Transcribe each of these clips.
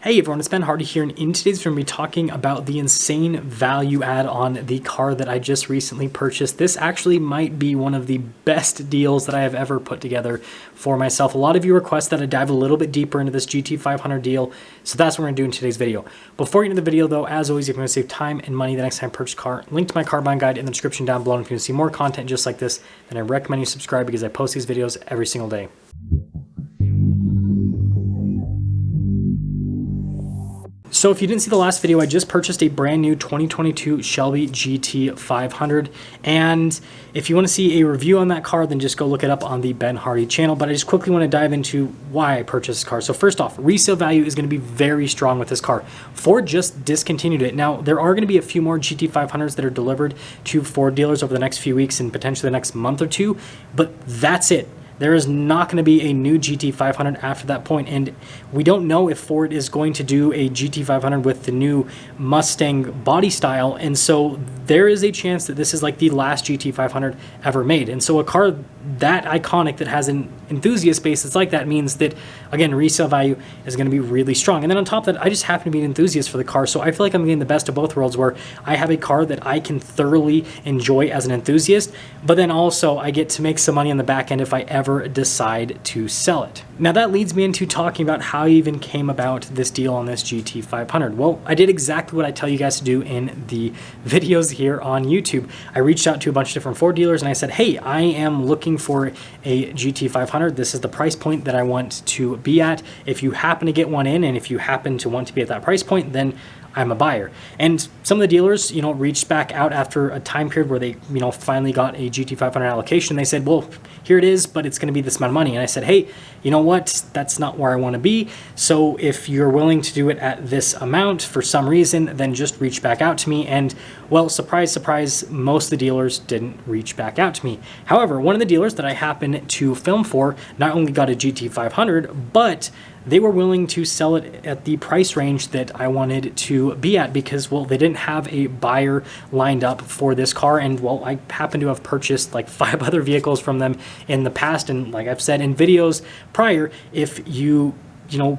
Hey everyone, it's Ben Hardy here, and in today's video, we're going to be talking about the insane value add on the car that I just recently purchased. This actually might be one of the best deals that I have ever put together for myself. A lot of you request that I dive a little bit deeper into this GT500 deal, so that's what we're going to do in today's video. Before we get into the video though, as always, if you want to save time and money the next time you purchase a car, link to my car buying guide in the description down below. And if you want to see more content just like this, then I recommend you subscribe because I post these videos every single day. So if you didn't see the last video, I just purchased a brand new 2022 Shelby GT500. And if you want to see a review on that car, then just go look it up on the Ben Hardy channel. But I just quickly want to dive into why I purchased this car. So first off, resale value is going to be very strong with this car. Ford just discontinued it. Now, there are going to be a few more GT500s that are delivered to Ford dealers over the next few weeks and potentially the next month or two, but that's it. There is not going to be a new GT500 after that point, and we don't know if Ford is going to do a GT500 with the new Mustang body style, and so there is a chance that this is like the last GT500 ever made. And so a car that iconic that has an enthusiast base that's like that means that, again, resale value is going to be really strong. And then on top of that, I just happen to be an enthusiast for the car, so I feel like I'm getting the best of both worlds, where I have a car that I can thoroughly enjoy as an enthusiast, but then also I get to make some money on the back end if I ever decide to sell it. Now that leads me into talking about how I even came about this deal on this GT500. Well, I did exactly what I tell you guys to do in the videos here on YouTube. I reached out to a bunch of different Ford dealers and I said, hey, I am looking for a GT500. This is the price point that I want to be at. If you happen to get one in, and if you happen to want to be at that price point, then I'm a buyer. And some of the dealers, reached back out after a time period where they, finally got a GT500 allocation. They said, well, here it is, but it's going to be this amount of money. And I said, hey, you know what? That's not where I want to be. So if you're willing to do it at this amount for some reason, then just reach back out to me. And well, surprise, surprise, most of the dealers didn't reach back out to me. However, one of the dealers that I happened to film for not only got a GT500, but they were willing to sell it at the price range that I wanted to be at because, well, they didn't have a buyer lined up for this car. And, well, I happen to have purchased like 5 other vehicles from them in the past. And like I've said in videos prior, if you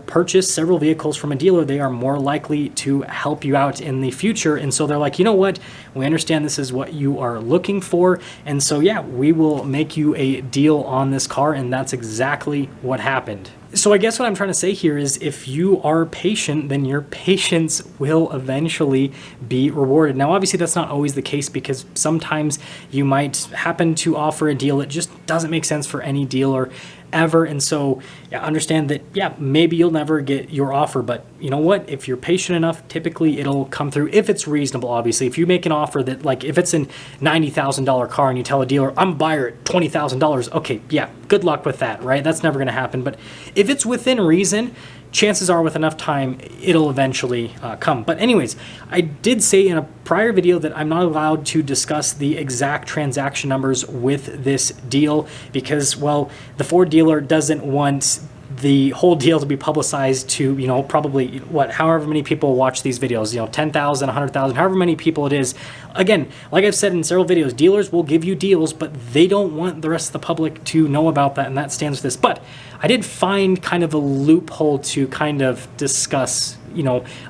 purchase several vehicles from a dealer, they are more likely to help you out in the future. And so they're like, you know what, we understand this is what you are looking for. And so, yeah, we will make you a deal on this car. And that's exactly what happened. So I guess what I'm trying to say here is if you are patient, then your patience will eventually be rewarded. Now, obviously, that's not always the case because sometimes you might happen to offer a deal that just doesn't make sense for any dealer ever. And so understand that, yeah, maybe you'll never get your offer, but you know what? If you're patient enough, typically it'll come through if it's reasonable, obviously. If you make an offer that, like, if it's a $90,000 car and you tell a dealer, I'm a buyer at $20,000, okay, yeah, good luck with that, right? That's never going to happen. But if it's within reason, chances are with enough time, it'll eventually come. But anyways, I did say in a prior video that I'm not allowed to discuss the exact transaction numbers with this deal because, well, the Ford dealer doesn't want the whole deal to be publicized to, probably however many people watch these videos, 10,000, 100,000, however many people it is. Again, like I've said in several videos, dealers will give you deals, but they don't want the rest of the public to know about that, and that stands for this. But I did find kind of a loophole to kind of discuss,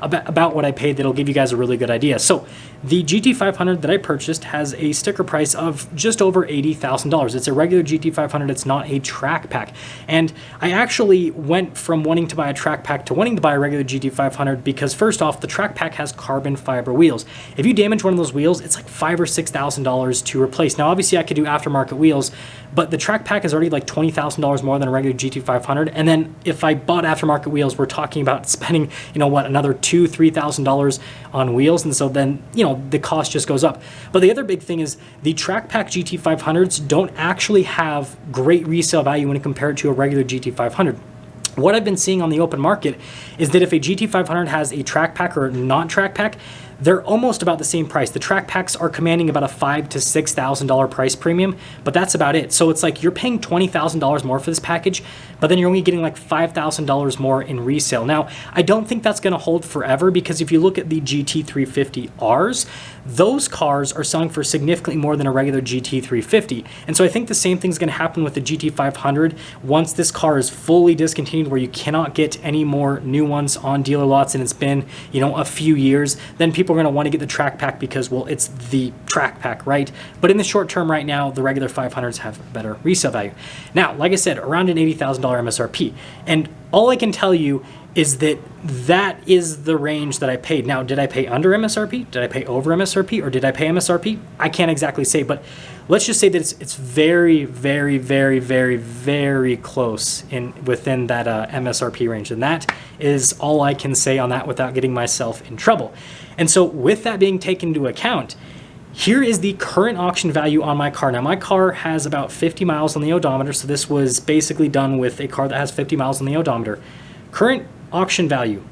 about what I paid that'll give you guys a really good idea. So the GT500 that I purchased has a sticker price of just over $80,000. It's a regular GT500. It's not a track pack. And I actually went from wanting to buy a track pack to wanting to buy a regular GT500 because, first off, the track pack has carbon fiber wheels. If you damage one of those wheels, it's like $5,000 or $6,000 to replace. Now, obviously, I could do aftermarket wheels, but the track pack is already like $20,000 more than a regular GT500. And then if I bought aftermarket wheels, we're talking about spending, another $2,000, $3,000 on wheels. And so then, the cost just goes up. But the other big thing is the track pack GT500s don't actually have great resale value when you compare it to a regular GT500. What I've been seeing on the open market is that if a GT500 has a track pack or not track pack, they're almost about the same price. The track packs are commanding about a $5,000 to $6,000 price premium, but that's about it. So it's like you're paying $20,000 more for this package, but then you're only getting like $5,000 more in resale. Now, I don't think that's going to hold forever, because if you look at the GT350Rs, those cars are selling for significantly more than a regular GT350. And so I think the same thing's going to happen with the GT500 once this car is fully discontinued, where you cannot get any more new ones on dealer lots, and it's been, you know, a few years. Then people are going to want to get the track pack because, well, it's the track pack, right? But in the short term right now, the regular 500s have better resale value. Now, like I said, around an $80,000 MSRP. And all I can tell you is that that is the range that I paid. Now, did I pay under MSRP? Did I pay over MSRP? Or did I pay MSRP? I can't exactly say, but let's just say that it's very, very, very, very, very close within that MSRP range. And that is all I can say on that without getting myself in trouble. And so with that being taken into account, here is the current auction value on my car. Now, my car has about 50 miles on the odometer, so this was basically done with a car that has 50 miles on the odometer. Current auction value,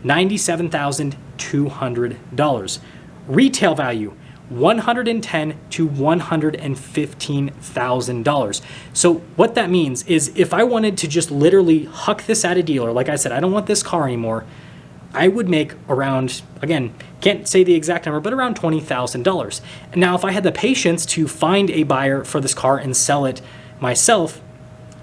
$97,200. Retail value, $110,000 to $115,000. So what that means is, if I wanted to just literally huck this at a dealer, like I said, I don't want this car anymore, I would make around, again, can't say the exact number, but around $20,000. And now, if I had the patience to find a buyer for this car and sell it myself,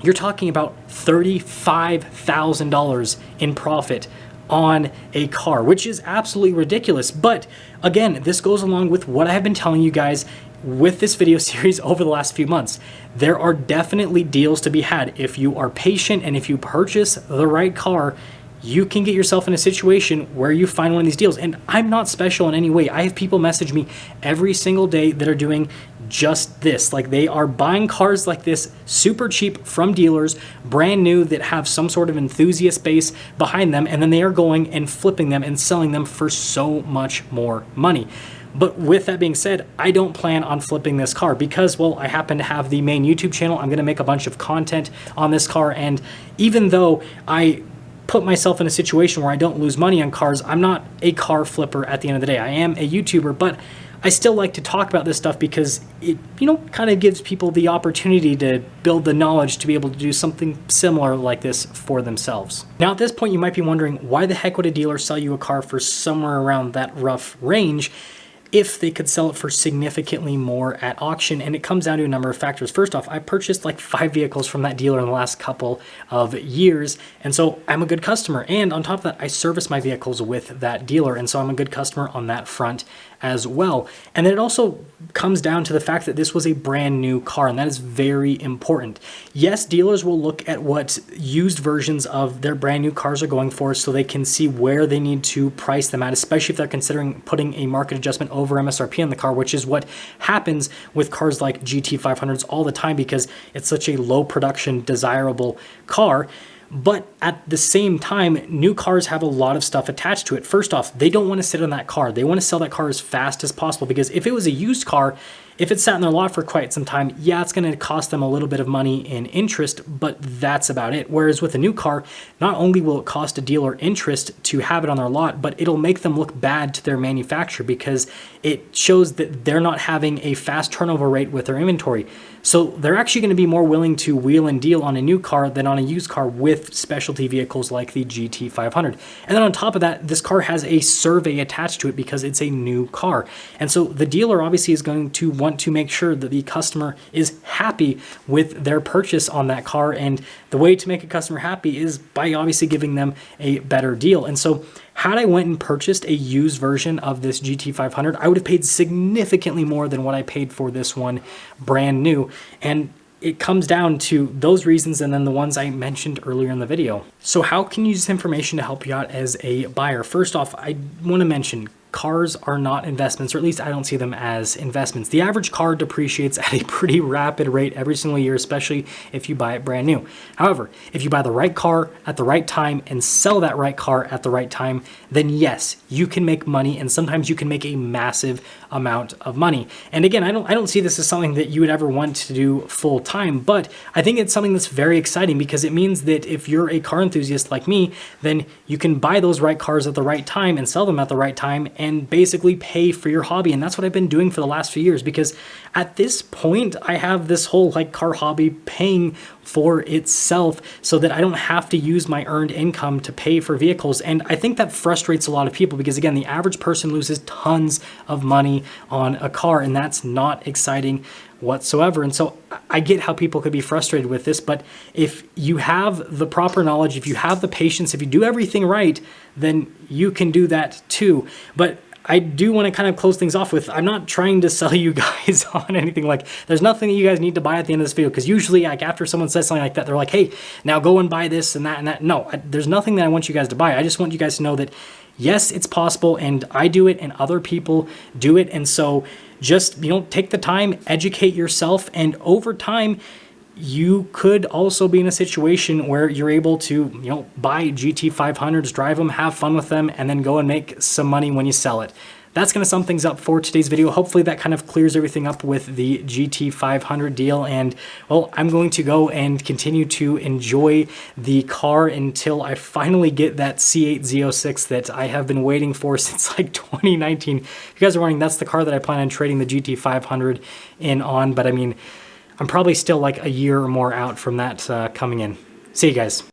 you're talking about $35,000 in profit on a car, which is absolutely ridiculous. But again, this goes along with what I have been telling you guys with this video series over the last few months. There are definitely deals to be had. If you are patient and if you purchase the right car, you can get yourself in a situation where you find one of these deals. And I'm not special in any way. I have people message me every single day that are doing just this. Like, they are buying cars like this super cheap from dealers, brand new, that have some sort of enthusiast base behind them, and then they are going and flipping them and selling them for so much more money. But with that being said, I don't plan on flipping this car because, well, I happen to have the main YouTube channel. I'm going to make a bunch of content on this car, and even though I put myself in a situation where I don't lose money on cars, I'm not a car flipper at the end of the day. I am a YouTuber, but I still like to talk about this stuff because it, you know, kind of gives people the opportunity to build the knowledge to be able to do something similar like this for themselves. Now, at this point, you might be wondering, why the heck would a dealer sell you a car for somewhere around that rough range if they could sell it for significantly more at auction? And it comes down to a number of factors. First off, I purchased like 5 vehicles from that dealer in the last couple of years, and so I'm a good customer. And on top of that, I service my vehicles with that dealer, and so I'm a good customer on that front as well. And then it also comes down to the fact that this was a brand new car, and that is very important. Yes, dealers will look at what used versions of their brand new cars are going for so they can see where they need to price them at, especially if they're considering putting a market adjustment over MSRP on the car, which is what happens with cars like GT500s all the time because it's such a low production, desirable car. But at the same time, new cars have a lot of stuff attached to it. First off, they don't want to sit on that car. They want to sell that car as fast as possible, because if it was a used car, if it's sat in their lot for quite some time, yeah, it's going to cost them a little bit of money in interest, but that's about it. Whereas with a new car, not only will it cost a dealer interest to have it on their lot, but it'll make them look bad to their manufacturer because it shows that they're not having a fast turnover rate with their inventory. So they're actually going to be more willing to wheel and deal on a new car than on a used car with specialty vehicles like the GT500. And then on top of that, this car has a survey attached to it because it's a new car. And so the dealer obviously is going to want to make sure that the customer is happy with their purchase on that car. And the way to make a customer happy is by obviously giving them a better deal. And so had I went and purchased a used version of this GT500, I would have paid significantly more than what I paid for this one brand new. And it comes down to those reasons and then the ones I mentioned earlier in the video. So how can you use this information to help you out as a buyer? First off, I want to mention cars are not investments, or at least I don't see them as investments. The average car depreciates at a pretty rapid rate every single year, especially if you buy it brand new. However, if you buy the right car at the right time and sell that right car at the right time, then yes, you can make money, and sometimes you can make a massive amount of money. And again, I don't see this as something that you would ever want to do full time, but I think it's something that's very exciting because it means that if you're a car enthusiast like me, then you can buy those right cars at the right time and sell them at the right time, and basically pay for your hobby. And that's what I've been doing for the last few years, because at this point I have this whole like car hobby paying for itself so that I don't have to use my earned income to pay for vehicles. And I think that frustrates a lot of people, because again, the average person loses tons of money on a car, and that's not exciting whatsoever. And so I get how people could be frustrated with this, but if you have the proper knowledge, if you have the patience, if you do everything right, then you can do that too. But I do want to kind of close things off with, I'm not trying to sell you guys on anything. Like, there's nothing that you guys need to buy at the end of this video, because usually like after someone says something like that, they're like, hey, now go and buy this and that and that. No, there's nothing that I want you guys to buy. I just want you guys to know that yes, it's possible, and I do it and other people do it. And so just, take the time, educate yourself, and over time, you could also be in a situation where you're able to, buy GT500s, drive them, have fun with them, and then go and make some money when you sell it. That's going to sum things up for today's video. Hopefully that kind of clears everything up with the GT500 deal. And well, I'm going to go and continue to enjoy the car until I finally get that C8 Z06 that I have been waiting for since like 2019. If you guys are wondering, that's the car that I plan on trading the GT500 in on. But I mean, I'm probably still like a year or more out from that coming in. See you guys.